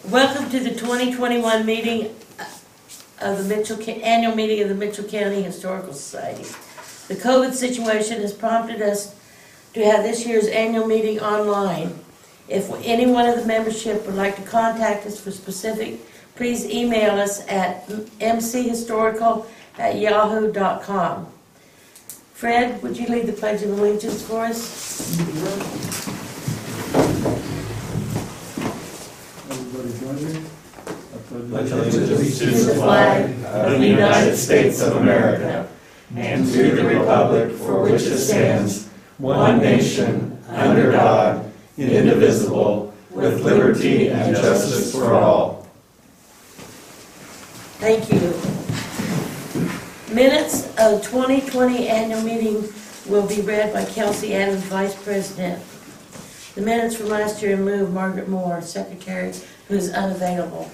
Welcome to the 2021 meeting of the annual meeting of the Mitchell County Historical Society. The COVID situation has prompted us to have this year's annual meeting online. If any one of the membership would like to contact us for specific, please email us at mchistorical@yahoo.com. Fred, would you lead the Pledge of Allegiance for us? Everybody join me. Pledge allegiance to the flag of the United States of America and to the republic for which it stands, one nation, under God, indivisible, with liberty and justice for all. Thank you. Minutes of 2020 annual meeting will be read by Kelsey Adams, Vice President. The minutes from last year in lieu of Margaret Moore, Secretary, who is unavailable.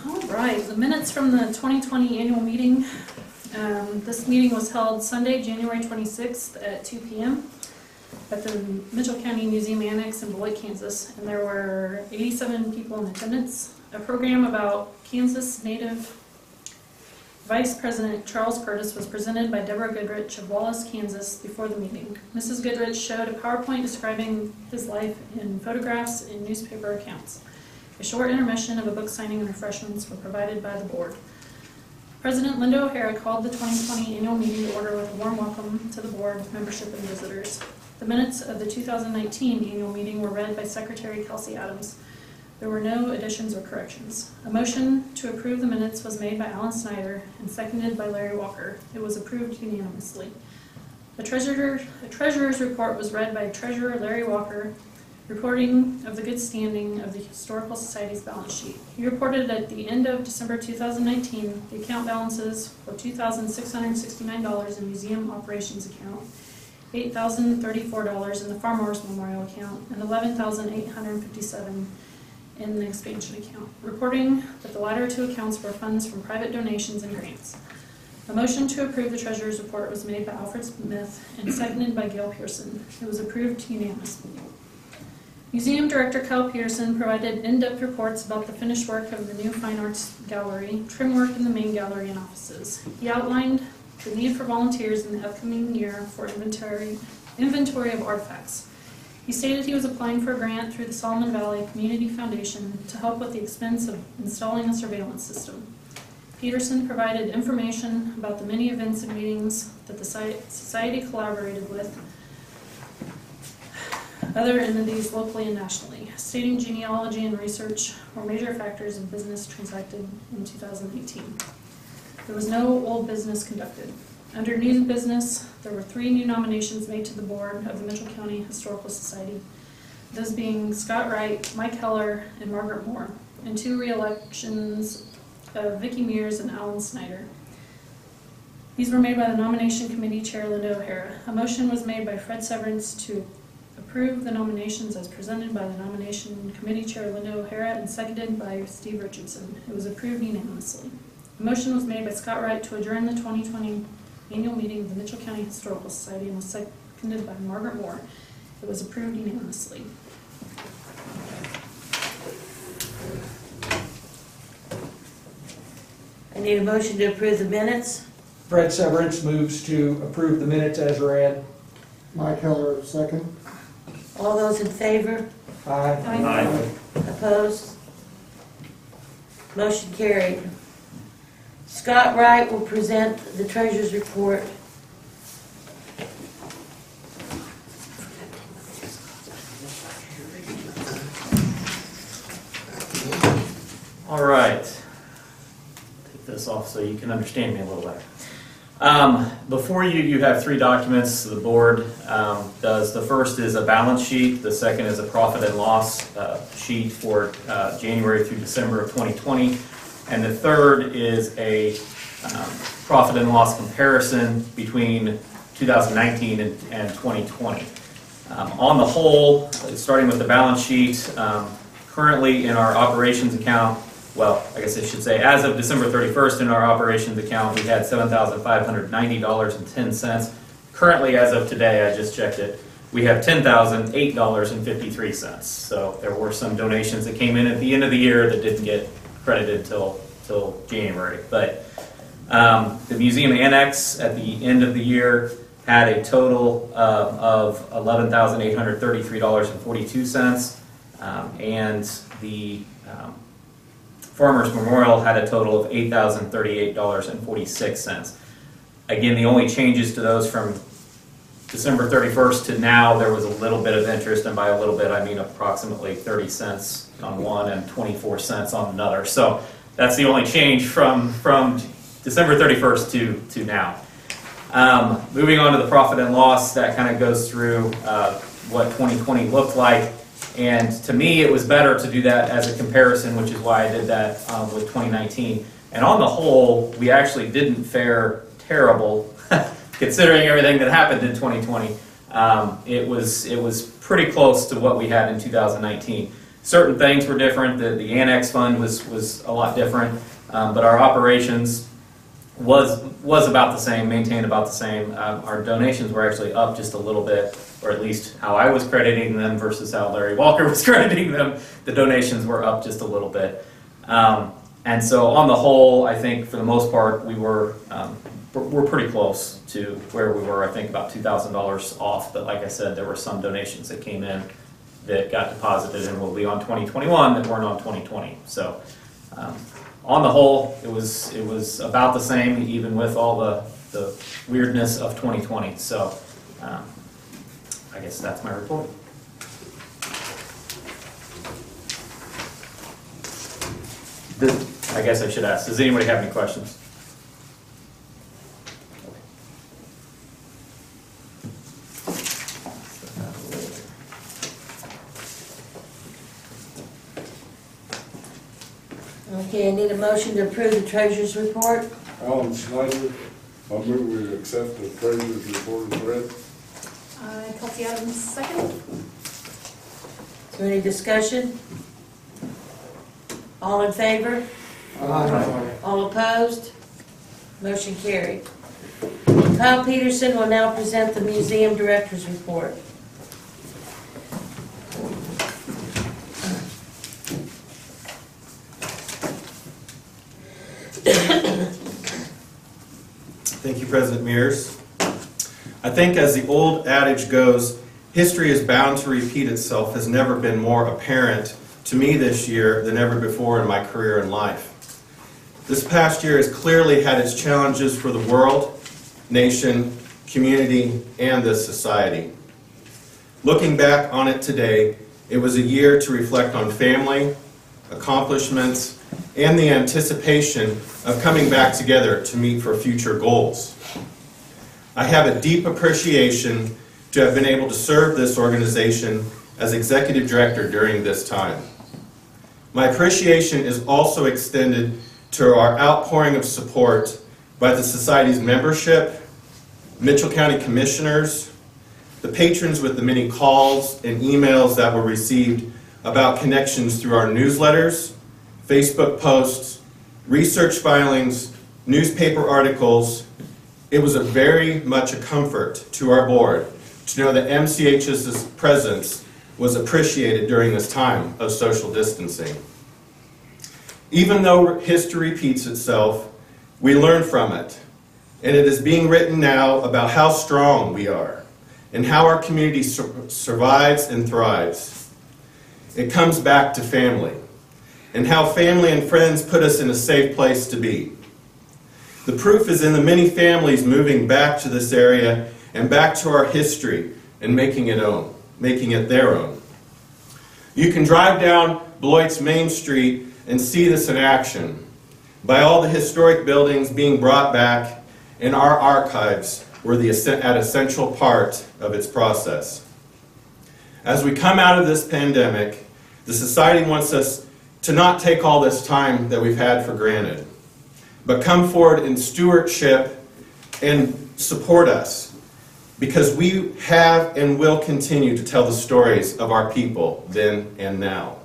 All right, the minutes from the 2020 annual meeting. This meeting was held Sunday, January 26th at 2 p.m. at the Mitchell County Museum Annex in Beloit, Kansas, and there were 87 people in attendance. A program about Kansas Native Vice President Charles Curtis was presented by Deborah Goodrich of Wallace, Kansas before the meeting. Mrs. Goodrich showed a PowerPoint describing his life in photographs and newspaper accounts. A short intermission of a book signing and refreshments were provided by the board. President Linda O'Hara called the 2020 annual meeting to order with a warm welcome to the board, membership, and visitors. The minutes of the 2019 annual meeting were read by Secretary Kelsey Adams. There were no additions or corrections. A motion to approve the minutes was made by Alan Snyder and seconded by Larry Walker. It was approved unanimously. The treasurer's report was read by Treasurer Larry Walker, reporting of the good standing of the Historical Society's balance sheet. He reported at the end of December 2019, the account balances were $2,669 in museum operations account, $8,034 in the Farmers Memorial account, and $11,857 in the expansion account, reporting that the latter two accounts were funds from private donations and grants. A motion to approve the treasurer's report was made by Alfred Smith and seconded by Gail Pearson. It was approved unanimously. Museum Director Kyle Peterson provided in-depth reports about the finished work of the new Fine Arts Gallery, trim work in the main gallery and offices. He outlined the need for volunteers in the upcoming year for inventory of artifacts. He stated he was applying for a grant through the Solomon Valley Community Foundation to help with the expense of installing a surveillance system. Peterson provided information about the many events and meetings that the Society collaborated with other entities locally and nationally, stating genealogy and research were major factors in business transacted in 2018. There was no old business conducted. Under new business, there were 3 new nominations made to the board of the Mitchell County Historical Society, those being Scott Wright, Mike Heller, and Margaret Moore, and 2 re-elections of Vicki Mears and Alan Snyder. These were made by the nomination committee chair Linda O'Hara. A motion was made by Fred Severance to approve the nominations as presented by the nomination committee chair Linda O'Hara and seconded by Steve Richardson. It was approved unanimously. A motion was made by Scott Wright to adjourn the 2020 annual meeting of the Mitchell County Historical Society and was seconded by Margaret Moore. It was approved unanimously. I need a motion to approve the minutes. Fred Severance moves to approve the minutes as read. Mike Heller, second. All those in favor? Aye. Aye. Opposed? Motion carried. Scott Wright will present the treasurer's report. All right. Take this off so you can understand me a little better. Before you have 3 documents the board does. The first is a balance sheet. The second is a profit and loss sheet for January through December of 2020. And the third is a profit and loss comparison between 2019 and 2020. On the whole, starting with the balance sheet, currently in our operations account, well, I guess I should say, as of December 31st in our operations account, we had $7,590.10. Currently, as of today, I just checked it, we have $10,008.53. So there were some donations that came in at the end of the year that didn't get credited till January. But the museum annex at the end of the year had a total of $11,833.42, and the Farmers Memorial had a total of $8,038.46. Again, the only changes to those from December 31st to now, there was a little bit of interest, and by a little bit I mean approximately 30 cents on one and 24 cents on another. So that's the only change from December 31st to now. Moving on to the profit and loss, that kind of goes through what 2020 looked like. And to me, it was better to do that as a comparison, which is why I did that with 2019. And on the whole, we actually didn't fare terrible, considering everything that happened in 2020. It was pretty close to what we had in 2019. Certain things were different. The annex fund was a lot different, but our operations was about the same, maintained about the same. Our donations were actually up just a little bit, or at least how I was crediting them versus how Larry Walker was crediting them. The donations were up just a little bit. And so on the whole, I think for the most part, we're pretty close to where we were. I think about $2,000 off, but like I said, there were some donations that came in that got deposited and will be on 2021 that weren't on 2020. So on the whole, it was about the same, even with all the weirdness of 2020. So I guess that's my report. I guess I should ask, does anybody have any questions? Okay, I need a motion to approve the treasurer's report. Alan Snyder, I move we accept the treasurer's report as read. Kelsey Adams, second. Is there any discussion? All in favor? All opposed? Motion carried. Kyle Peterson will now present the museum director's report. Thank you, President Mears. I think as the old adage goes, history is bound to repeat itself has never been more apparent to me this year than ever before in my career and life. This past year has clearly had its challenges for the world, nation, community, and this society. Looking back on it today, it was a year to reflect on family, accomplishments, and the anticipation of coming back together to meet for future goals. I have a deep appreciation to have been able to serve this organization as executive director during this time. My appreciation is also extended to our outpouring of support by the Society's membership, Mitchell County Commissioners, the patrons with the many calls and emails that were received about connections through our newsletters, Facebook posts, research filings, newspaper articles. It was very much a comfort to our board to know that MCH's presence was appreciated during this time of social distancing. Even though history repeats itself, we learn from it, and it is being written now about how strong we are and how our community survives and thrives. It comes back to family, and how family and friends put us in a safe place to be. The proof is in the many families moving back to this area and back to our history and making it their own. You can drive down Beloit's Main Street and see this in action, by all the historic buildings being brought back, and our archives were an essential part of its process. As we come out of this pandemic, the Society wants us to not take all this time that we've had for granted, but come forward in stewardship and support us, because we have and will continue to tell the stories of our people then and now.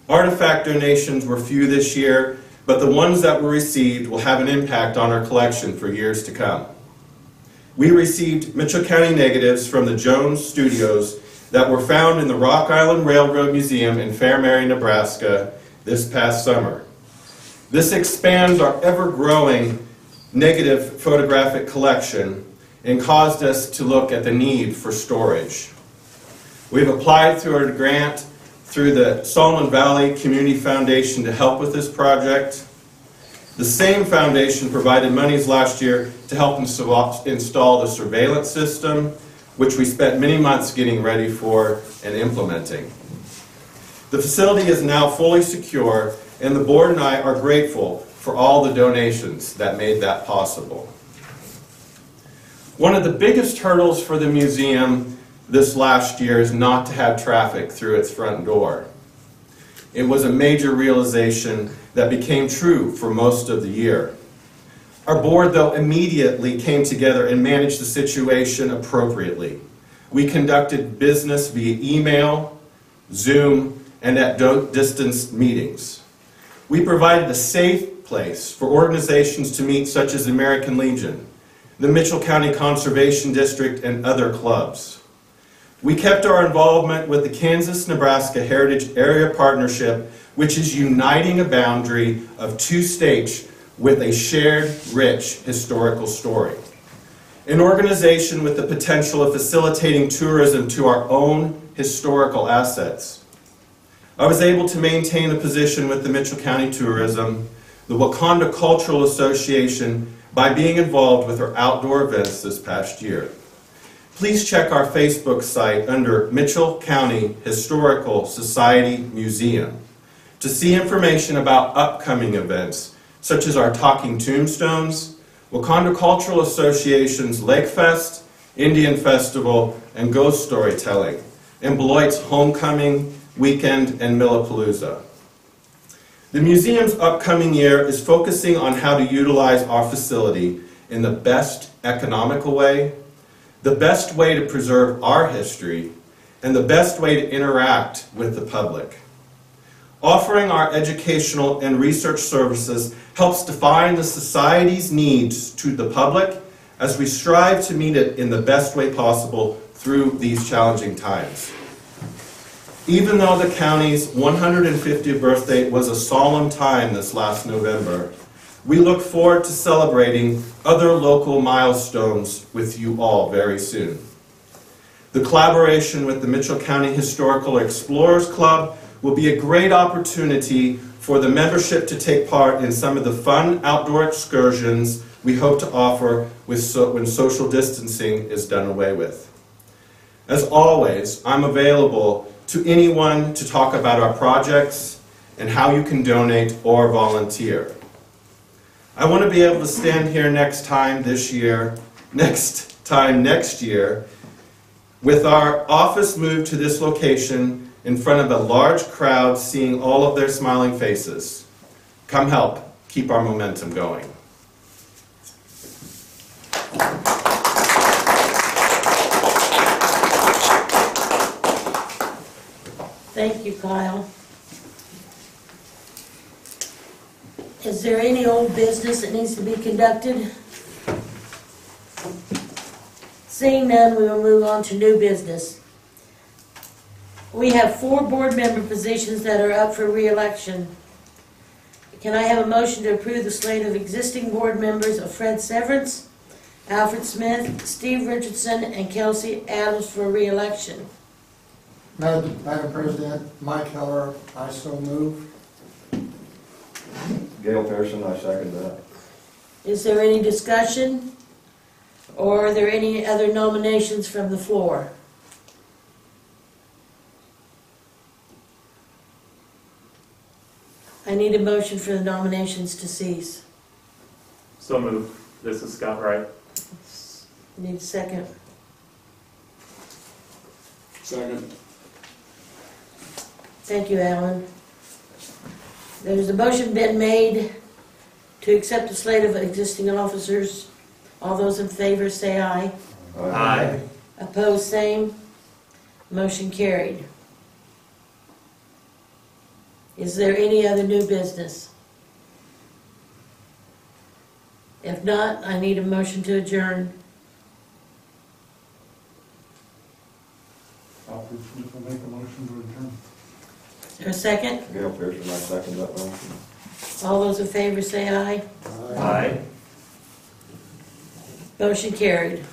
Artifact donations were few this year, but the ones that were received will have an impact on our collection for years to come. we received Mitchell County negatives from the Jones Studios that were found in the Rock Island Railroad Museum in Fair Mary, Nebraska this past summer. This expands our ever-growing negative photographic collection and caused us to look at the need for storage. We've applied through our grant through the Solomon Valley Community Foundation to help with this project. The same foundation provided monies last year to help install the surveillance system, which we spent many months getting ready for and implementing. The facility is now fully secure, and the board and I are grateful for all the donations that made that possible. One of the biggest hurdles for the museum this last year is not to have traffic through its front door. It was a major realization that became true for most of the year. Our board, though, immediately came together and managed the situation appropriately. We conducted business via email, Zoom, and at distance meetings. We provided a safe place for organizations to meet, such as the American Legion, the Mitchell County Conservation District, and other clubs. We kept our involvement with the Kansas-Nebraska Heritage Area Partnership, which is uniting a boundary of two states with a shared, rich historical story. An organization with the potential of facilitating tourism to our own historical assets. I was able to maintain a position with the Mitchell County Tourism, the Wakanda Cultural Association, by being involved with our outdoor events this past year. Please check our Facebook site under Mitchell County Historical Society Museum to see information about upcoming events, such as our Talking Tombstones, Wakanda Cultural Association's Lake Fest, Indian Festival, and Ghost Storytelling, and Beloit's Homecoming Weekend and Millapalooza. The museum's upcoming year is focusing on how to utilize our facility in the best economical way, the best way to preserve our history, and the best way to interact with the public. Offering our educational and research services helps define the society's needs to the public as we strive to meet it in the best way possible through these challenging times. Even though the county's 150th birthday was a solemn time this last November, we look forward to celebrating other local milestones with you all very soon. The collaboration with the Mitchell County Historical Explorers Club will be a great opportunity for the membership to take part in some of the fun outdoor excursions we hope to offer when social distancing is done away with. As always, I'm available to anyone to talk about our projects and how you can donate or volunteer. I want to be able to stand here next time next year, with our office moved to this location in front of a large crowd seeing all of their smiling faces. Come help keep our momentum going. Thank you, Kyle. Is there any old business that needs to be conducted? Seeing none, we will move on to new business. We have 4 board member positions that are up for re-election. Can I have a motion to approve the slate of existing board members of Fred Severance, Alfred Smith, Steve Richardson, and Kelsey Adams for re-election? Madam President, Mike Heller, I so move. Gail Pearson, I second that. Is there any discussion? Or are there any other nominations from the floor? I need a motion for the nominations to cease. So moved. This is Scott Wright. Need a second. Second. Thank you, Alan. There's a motion been made to accept the slate of existing officers. All those in favor say aye. Aye. Opposed, same. Motion carried. Is there any other new business? If not, I need a motion to adjourn. Pearson will make a motion to adjourn. Is there a second? Gail Pearson, I second that motion. All those in favor say aye. Aye. Motion carried.